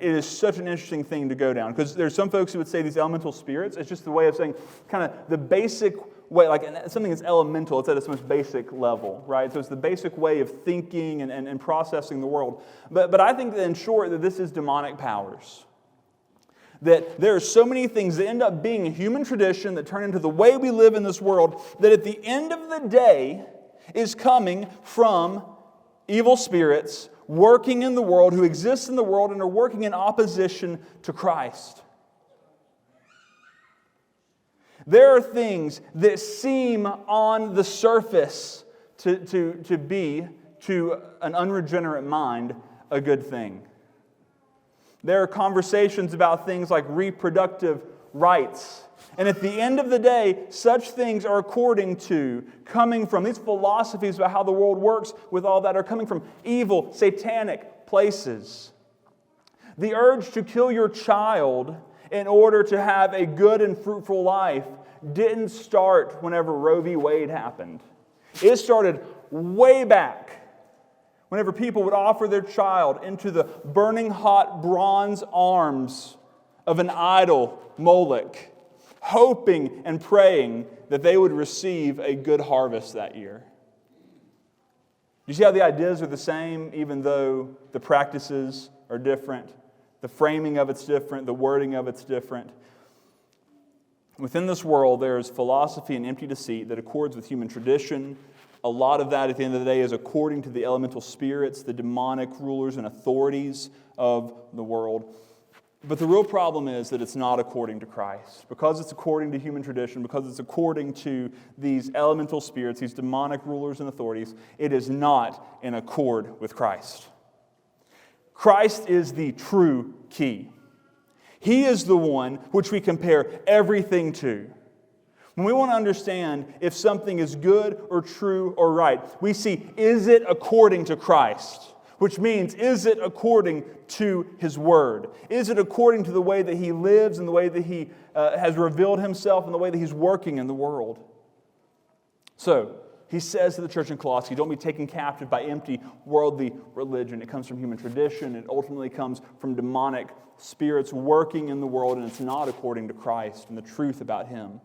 It is such an interesting thing to go down, because there's some folks who would say these elemental spirits, it's just the way of saying kind of the basic way, like something that's elemental, it's at its most basic level, right? So it's the basic way of thinking and processing the world. But I think that in short that this is demonic powers. That there are so many things that end up being a human tradition that turn into the way we live in this world, that at the end of the day is coming from evil spirits working in the world, who exist in the world and are working in opposition to Christ. There are things that seem on the surface to be, to an unregenerate mind, a good thing. There are conversations about things like reproductive rights. And at the end of the day, such things are coming from these philosophies about how the world works with all that, are coming from evil, satanic places. The urge to kill your child in order to have a good and fruitful life didn't start whenever Roe v. Wade happened. It started way back whenever people would offer their child into the burning hot bronze arms of an idol, Moloch, hoping and praying that they would receive a good harvest that year. You see how the ideas are the same, even though the practices are different? The framing of it's different, the wording of it's different. Within this world, there is philosophy and empty deceit that accords with human tradition. A lot of that, at the end of the day, is according to the elemental spirits, the demonic rulers and authorities of the world. But the real problem is that it's not according to Christ. Because it's according to human tradition, because it's according to these elemental spirits, these demonic rulers and authorities, it is not in accord with Christ. Christ is the true key. He is the one which we compare everything to. When we want to understand if something is good or true or right, we see, is it according to Christ? Which means, is it according to His Word? Is it according to the way that He lives and the way that He has revealed Himself and the way that He's working in the world? So, he says to the church in Colossae, don't be taken captive by empty worldly religion. It comes from human tradition. It ultimately comes from demonic spirits working in the world, and it's not according to Christ and the truth about Him.